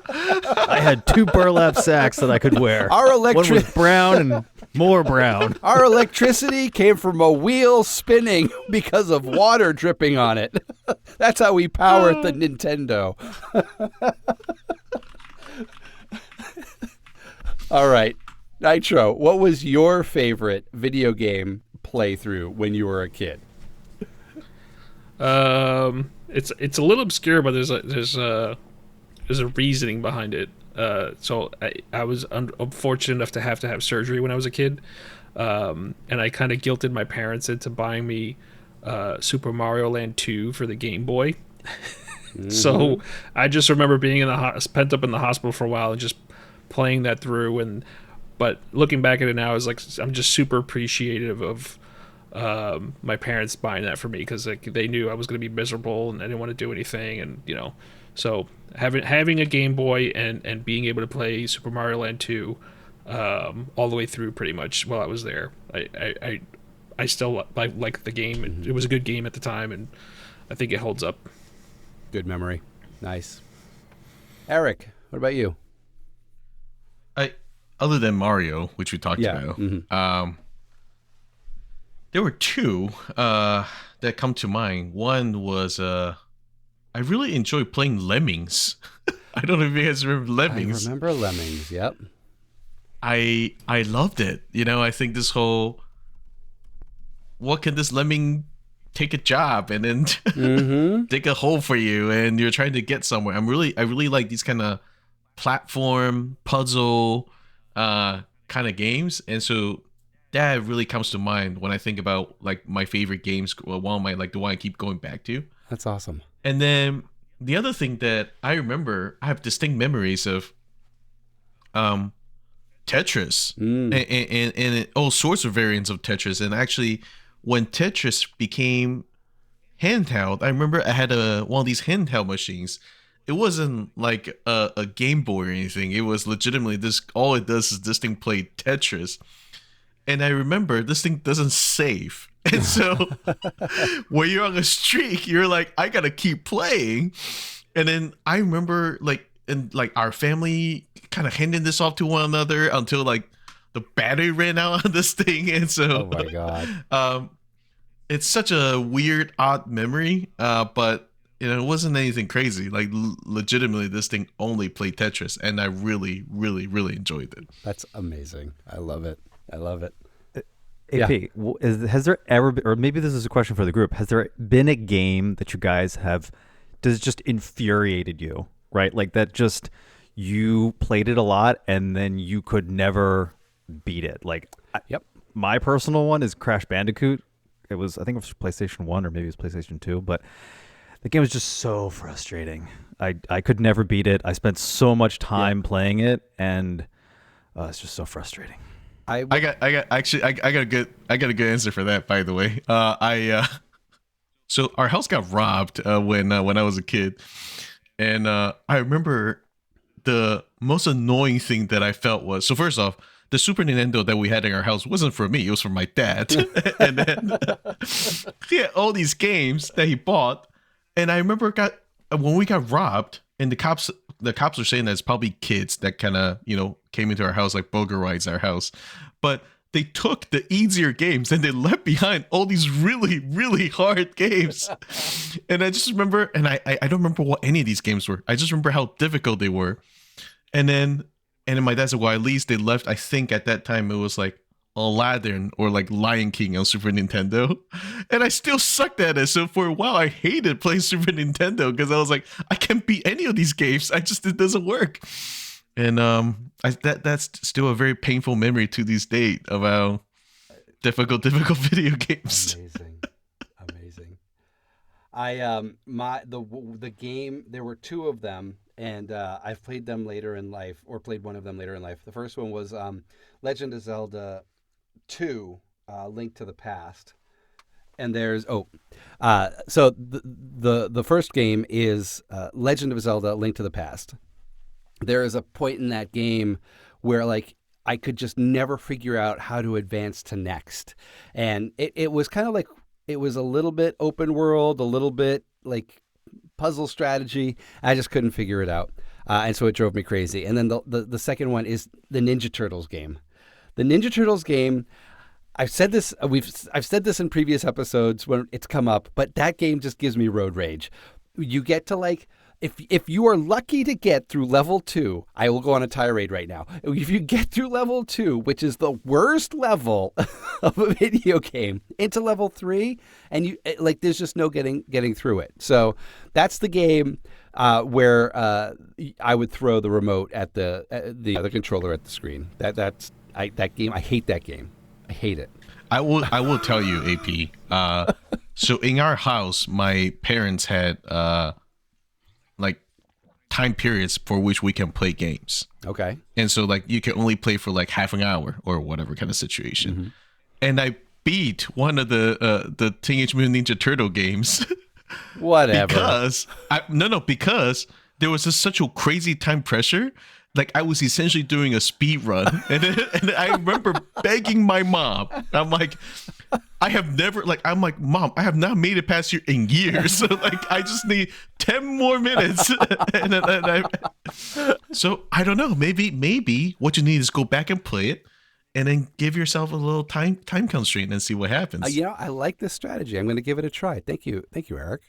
I had 2 burlap sacks that I could wear. One was brown and more brown. Our electricity came from a wheel spinning because of water dripping on it. That's how we powered the Nintendo. All right. Nitro, what was your favorite video game playthrough when you were a kid? It's a little obscure, but there's a reasoning behind it. So I was unfortunate enough to have surgery when I was a kid, and I kind of guilted my parents into buying me Super Mario Land 2 for the Game Boy. So I just remember being pent up in the hospital for a while and just playing that through. But looking back at it now, I'm just super appreciative of my parents buying that for me, because they knew I was going to be miserable and I didn't want to do anything, and so having a Game Boy and being able to play Super Mario Land 2 all the way through pretty much while I was there, I still like the game. It was a good game at the time, and I think it holds up. Good memory. Nice. Eric, what about you? Other than Mario, which we talked about, there were 2 that come to mind. One was I really enjoyed playing Lemmings. I don't know if you guys remember Lemmings. I remember Lemmings. Yep. I loved it. I think this whole, what can this lemming take a job and then dig a hole for you, and you're trying to get somewhere. I really like these kind of platform puzzle kind of games, and so that really comes to mind when I think about like my favorite games. One of my, like, the one I keep going back to. That's awesome. And then the other thing that I remember, I have distinct memories of Tetris and all sorts of variants of Tetris. And actually, when Tetris became handheld, I remember I had one of these handheld machines. It wasn't like a Game Boy or anything. It was legitimately this. All it does is this thing played Tetris. And I remember this thing doesn't save. And so when you're on a streak, you're like, I gotta keep playing. And then I remember our family kind of handing this off to one another until like the battery ran out on this thing. And so, oh my God, it's such a weird, odd memory. But it wasn't anything crazy. Like legitimately, this thing only played Tetris, and I really, really, really enjoyed it. That's amazing. I love it. AP, has there ever been, or maybe this is a question for the group, has there been a game that you guys does just infuriated you, right? Like that just, you played it a lot and then you could never beat it. Like, my personal one is Crash Bandicoot. I think it was PlayStation 1 or maybe it was PlayStation 2, but the game was just so frustrating. I could never beat it. I spent so much time playing it, and it's just so frustrating. I got a good answer for that, by the way. So our house got robbed when I was a kid, and I remember the most annoying thing that I felt was, so first off, the Super Nintendo that we had in our house wasn't for me; it was for my dad. And then he had all these games that he bought, and I remember when we got robbed, and the cops are saying that it's probably kids that kind of came into our house, like burglarized our house, but they took the easier games and they left behind all these really, really hard games. And I just remember, and I don't remember what any of these games were. I just remember how difficult they were. And then my dad said, well, at least they left, I think at that time it was like Aladdin or like Lion King on Super Nintendo. And I still sucked at it. So for a while I hated playing Super Nintendo because I was like, I can't beat any of these games. It doesn't work. And that's still a very painful memory to this date of how difficult video games. Amazing. The game, there were two of them, and I've played them later in life, or played one of them later in life. The first one was Legend of Zelda 2, Link to the Past. And there's so the first game is Legend of Zelda: Link to the Past. There is a point in that game where like I could just never figure out how to advance to next, and it was kind of like it was a little bit open world, a little bit like puzzle strategy. I just couldn't figure it out, and so it drove me crazy. And then the second one is the Ninja Turtles game. The Ninja Turtles game. I've said this in previous episodes when it's come up, but that game just gives me road rage. You get to like if you are lucky to get through level 2, I will go on a tirade right now. If you get through level 2, which is the worst level of a video game, into level 3, and you like there's just no getting through it. So that's the game where I would throw the remote at the controller at the screen. That game. I hate that game. I hate it. I will tell you, AP. So in our house, my parents had like time periods for which we can play games. Okay. And so like you can only play for like half an hour or whatever kind of situation. Mm-hmm. And I beat one of the Teenage Mutant Ninja Turtle games. Whatever. Because there was just such a crazy time pressure. Like I was essentially doing a speed run, and I remember begging my mom. I'm like, Mom, I have not made it past here in years. So like, I just need 10 more minutes. So I don't know. Maybe what you need is go back and play it, and then give yourself a little time constraint and see what happens. I like this strategy. I'm going to give it a try. Thank you, Eric.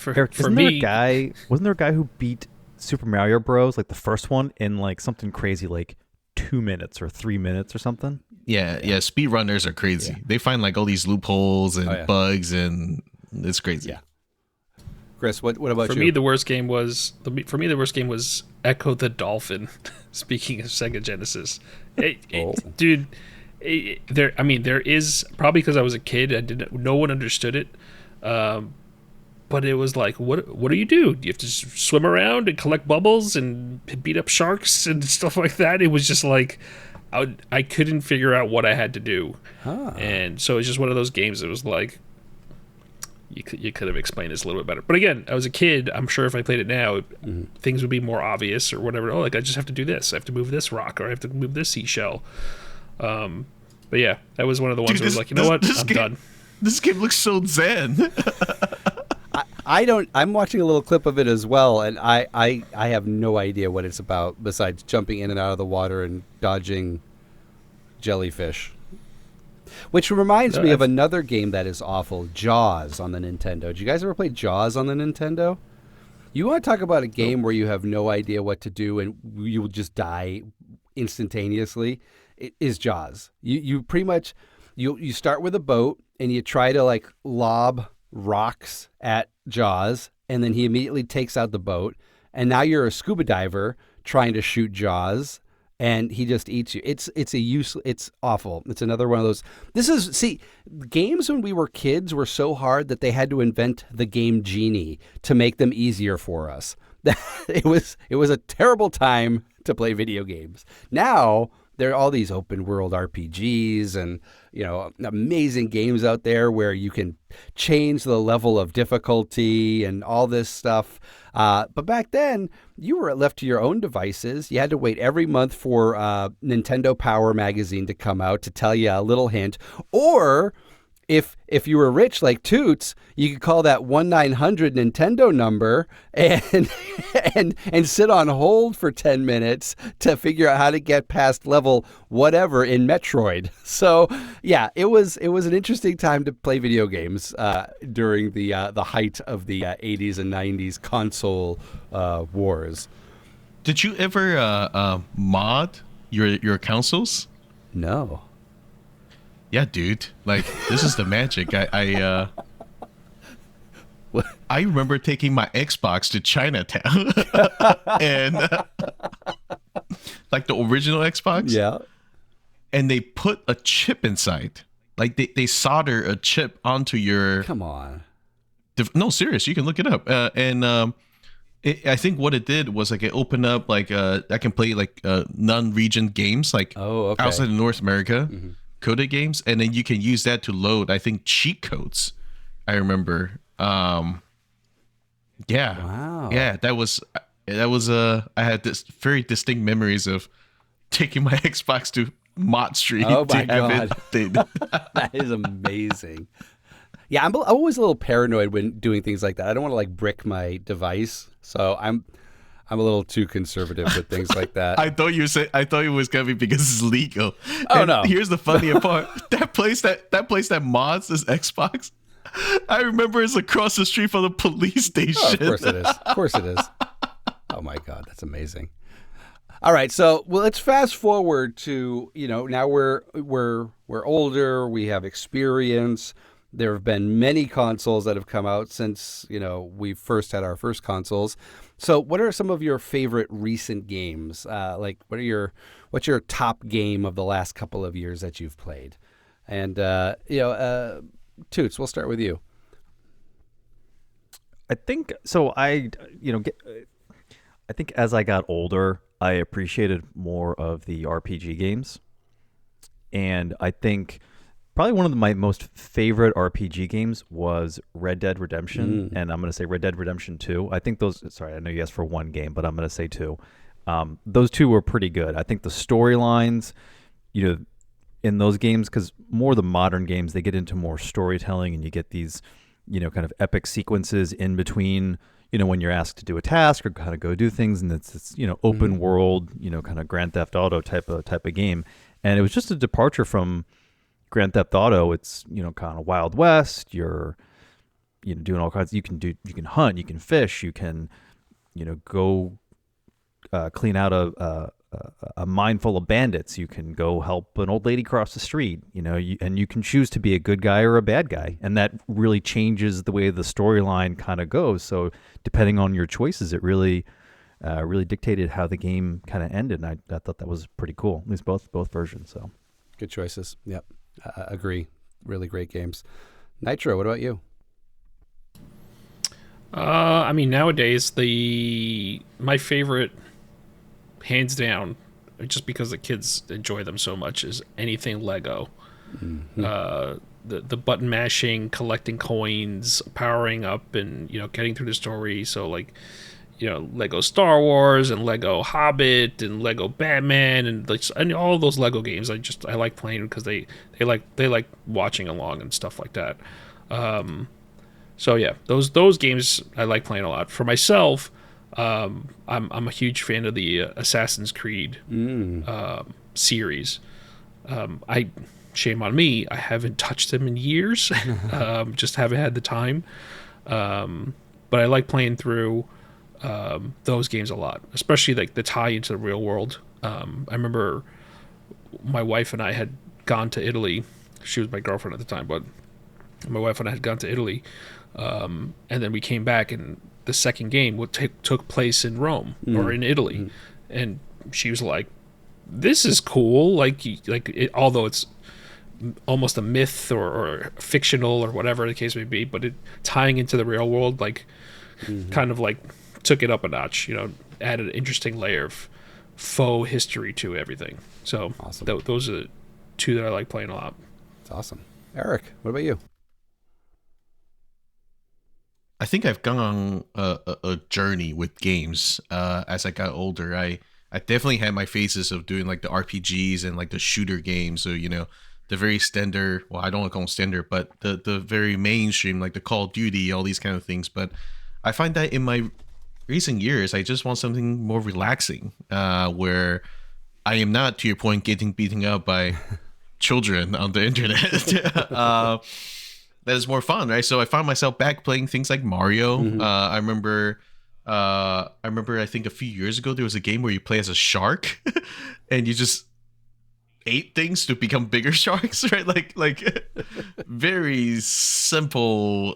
Eric, wasn't there a guy who beat Super Mario Bros, like the first one, in like something crazy like 2 minutes or 3 minutes or something? Yeah. Speedrunners are crazy. Yeah. They find like all these loopholes and bugs, and it's crazy. Yeah. Chris, what about you? For me, the worst game was Echo the Dolphin. Speaking of Sega Genesis, dude, there is probably because I was a kid. No one understood it. But it was like, what do? You have to swim around and collect bubbles and beat up sharks and stuff like that. It was just like, I couldn't figure out what I had to do. And so it's just one of those games that was like, you could have explained this a little bit better. But again, I was a kid. I'm sure if I played it now, things would be more obvious or whatever. Oh, like I just have to do this. I have to move this rock, or I have to move this seashell. But yeah, that was one of the ones where I was like, I'm done. This game looks so zen. I'm watching a little clip of it as well, and I have no idea what it's about besides jumping in and out of the water and dodging jellyfish. Which reminds me of another game that is awful, Jaws on the Nintendo. Did you guys ever play Jaws on the Nintendo? You want to talk about a game where you have no idea what to do and you will just die instantaneously? It is Jaws. You pretty much you start with a boat and you try to like lob rocks at Jaws, and then he immediately takes out the boat, and now you're a scuba diver trying to shoot Jaws, and he just eats you. It's awful. It's another one of those. Games when we were kids were so hard that they had to invent the game Genie to make them easier for us. It was a terrible time to play video games. Now there are all these open world RPGs and, amazing games out there where you can change the level of difficulty and all this stuff. But back then, you were left to your own devices. You had to wait every month for Nintendo Power magazine to come out to tell you a little hint. Or if you were rich like Toots, you could call that 1-900 Nintendo number and sit on hold for 10 minutes to figure out how to get past level whatever in Metroid. So yeah, it was an interesting time to play video games during the height of the 80s and 90s console wars. Did you ever mod your consoles? No. Yeah, dude. Like, this is the magic. I remember taking my Xbox to Chinatown and like the original Xbox. Yeah. And they put a chip inside like they solder a chip onto your. Come on. No, serious. You can look it up. I think what it did was like it opened up like I can play like non-region games like outside of North America, coded games, and then you can use that to load I think cheat codes. I remember. Wow. Yeah, that was I had this very distinct memories of taking my Xbox to Mod Street Oh to my have God. it updated. That is amazing. Yeah, I'm always a little paranoid when doing things like that. I don't want to like brick my device, so I'm a little too conservative with things like that. I thought it was gonna be because it's legal. Oh, And no. Here's the funny part. That place that mods this Xbox, I remember it's across the street from the police station. Oh, of course it is. Of course it is. Oh my God, that's amazing. All right, so let's fast forward to now we're older, we have experience. There have been many consoles that have come out since we first had our first consoles. So, what are some of your favorite recent games? What's your top game of the last couple of years that you've played? And Toots, we'll start with you. I think so. I think as I got older, I appreciated more of the RPG games, and I think probably one of my most favorite RPG games was Red Dead Redemption, and I'm going to say Red Dead Redemption 2. I think those. Sorry, I know you asked for one game, but I'm going to say two. Those two were pretty good. I think the storylines, in those games, because more the modern games, they get into more storytelling, and you get these, kind of epic sequences in between. When you're asked to do a task or kind of go do things, and it's open world, kind of Grand Theft Auto type of game, and it was just a departure from Grand Theft Auto. It's kind of Wild West. You're doing all kinds. You can hunt, you can fish, you can go clean out a mine full of bandits. You can go help an old lady cross the street. And you can choose to be a good guy or a bad guy, and that really changes the way the storyline kind of goes. So depending on your choices, it really dictated how the game kind of ended. And I thought that was pretty cool. At least both versions. So good choices. Yep. Agree. Really great games. Nitro, what about you? Nowadays my favorite, hands down, just because the kids enjoy them so much, is anything Lego. The button mashing, collecting coins, powering up, and getting through the story. So like Lego Star Wars and Lego Hobbit and Lego Batman and all those Lego games. I like playing because they like watching along and stuff like that. So yeah, those games I like playing a lot. For myself, I'm a huge fan of the Assassin's Creed series. Shame on me, I haven't touched them in years. Just haven't had the time. But I like playing through those games a lot, especially like the tie into the real world. I remember my wife and I had gone to Italy. She was my girlfriend at the time, but my wife and I had gone to Italy, and then we came back, and the second game took place in Rome or in Italy, and she was like, "This is cool." Although it's almost a myth or fictional or whatever the case may be, but it tying into the real world, kind of like took it up a notch, added an interesting layer of faux history to everything. So awesome. Those are the two that I like playing a lot. That's awesome. Eric, what about you? I think I've gone on a journey with games as I got older. I definitely had my phases of doing like the RPGs and like the shooter games. So, the very standard, well, I don't want to call them standard, but the very mainstream, like the Call of Duty, all these kind of things. But I find that in my recent years, I just want something more relaxing, where I am not, to your point, getting beaten up by children on the internet. That is more fun, right? So I found myself back playing things like Mario. I remember, I think a few years ago there was a game where you play as a shark, and you just ate things to become bigger sharks, right? Like very simple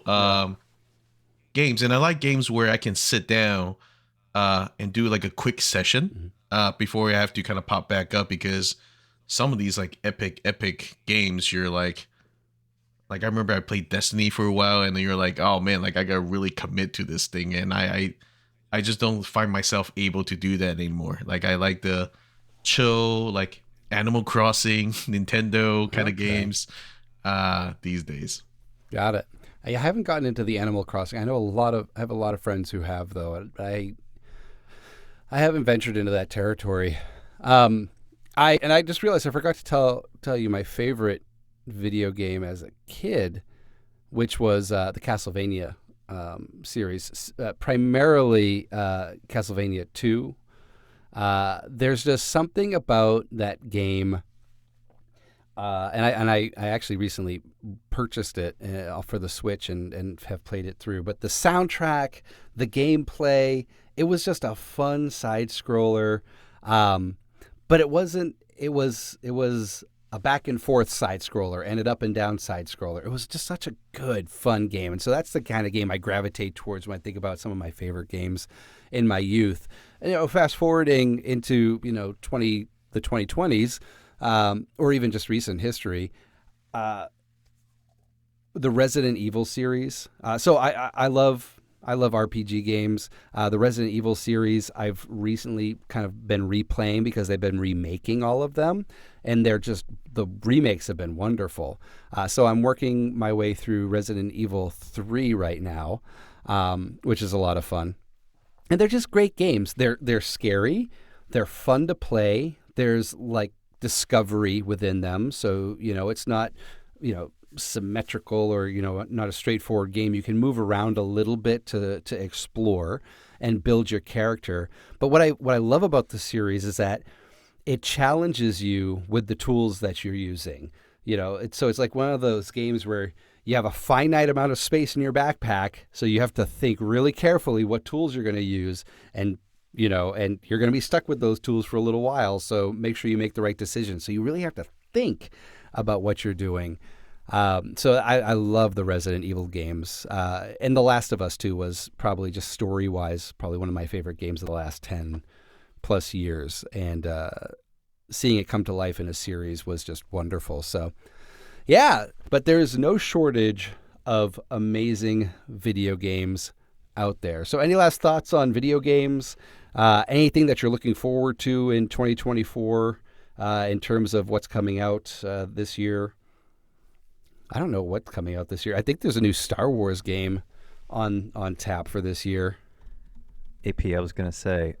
games. And I like games where I can sit down and do like a quick session before I have to kind of pop back up, because some of these like epic games, you're like, Like I remember I played Destiny for a while, and then you're like, oh man, like I gotta really commit to this thing, and I just don't find myself able to do that anymore. Like I like the chill, like Animal Crossing, Nintendo kind of games these days. Got it. I haven't gotten into the Animal Crossing. I have a lot of friends who have, though. I haven't ventured into that territory. I just realized I forgot to tell you my favorite video game as a kid, which was the Castlevania series, primarily Castlevania 2. There's just something about that game, and I actually recently purchased it for the Switch and have played it through. But the soundtrack, the gameplay, it was just a fun side scroller. But it wasn't. It was a back and forth side scroller and an up and down side scroller. It was just such a good, fun game. And so that's the kind of game I gravitate towards when I think about some of my favorite games in my youth. And, fast forwarding into, the 2020s, or even just recent history, the Resident Evil series. So I love RPG games. The Resident Evil series I've recently kind of been replaying because they've been remaking all of them, and the remakes have been wonderful. So I'm working my way through Resident Evil 3 right now, which is a lot of fun. And they're just great games. They're scary. They're fun to play. There's like discovery within them. So, it's not, symmetrical or not a straightforward game. You can move around a little bit to explore and build your character. But what I love about the series is that it challenges you with the tools that you're using. It's like one of those games where you have a finite amount of space in your backpack, so you have to think really carefully what tools you're going to use, and you're going to be stuck with those tools for a little while. So make sure you make the right decision. So you really have to think about what you're doing. So I love the Resident Evil games. And The Last of Us 2 was probably just story-wise, probably one of my favorite games of the last 10 plus years. And seeing it come to life in a series was just wonderful. So, yeah, but there is no shortage of amazing video games out there. So any last thoughts on video games? Anything that you're looking forward to in 2024 in terms of what's coming out this year? I don't know what's coming out this year. I think there's a new Star Wars game on tap for this year. AP, I was going to say,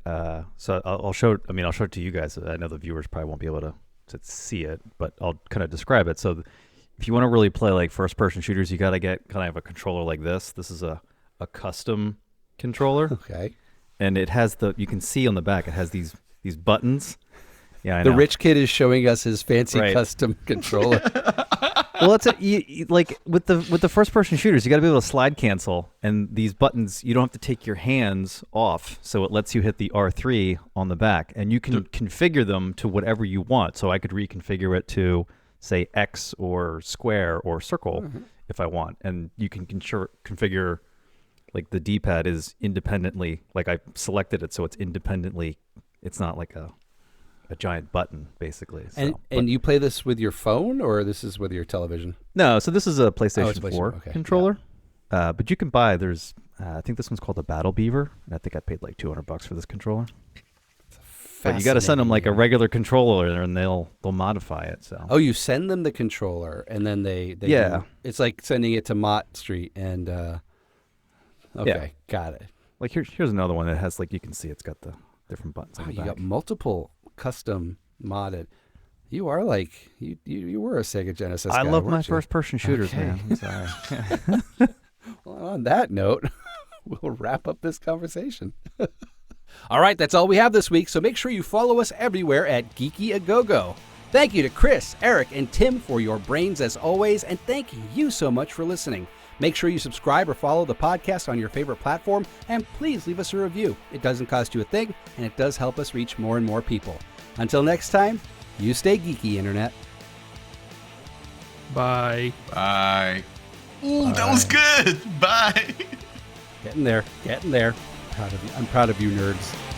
so I'll show it to you guys. I know the viewers probably won't be able to see it, but I'll kind of describe it. So if you want to really play like first-person shooters, you got to get kind of a controller like this. This is a custom controller. Okay. And it has you can see on the back, it has these buttons. Yeah, I know. The rich kid is showing us his fancy custom controller. Well, like with the first-person shooters, you got to be able to slide cancel, and these buttons you don't have to take your hands off, so it lets you hit the R3 on the back, and you can configure them to whatever you want. So I could reconfigure it to say X or square or circle if I want, and you can configure like the D-pad is independently. Like I selected it so it's independently. It's not like a giant button, basically. So, and you play this with your phone, or this is with your television? No, so this is a PlayStation 4 okay. controller. Yeah. But you can buy, I think this one's called the Battle Beaver, and I think I paid like $200 for this controller. But you got to send them like a regular controller, and they'll modify it. So. Oh, you send them the controller, and then they it's like sending it to Mott Street, and got it. Like here's another one that has like you can see it's got the different buttons. Wow, on the you back. got multiple custom modded. You are like you were a Sega Genesis guy. I love my you? first-person shooters, man. I'm sorry. Well, on that note, we'll wrap up this conversation. All right, that's all we have this week, so make sure you follow us everywhere at Geeky A Go-Go. Thank you to Chris, Eric, and Tim for your brains as always, and thank you so much for listening. Make sure you subscribe or follow the podcast on your favorite platform, and please leave us a review. It doesn't cost you a thing, and it does help us reach more and more people. Until next time, you stay geeky, Internet. Bye. Bye. Ooh, that was good. Bye. Getting there. I'm proud of you, nerds.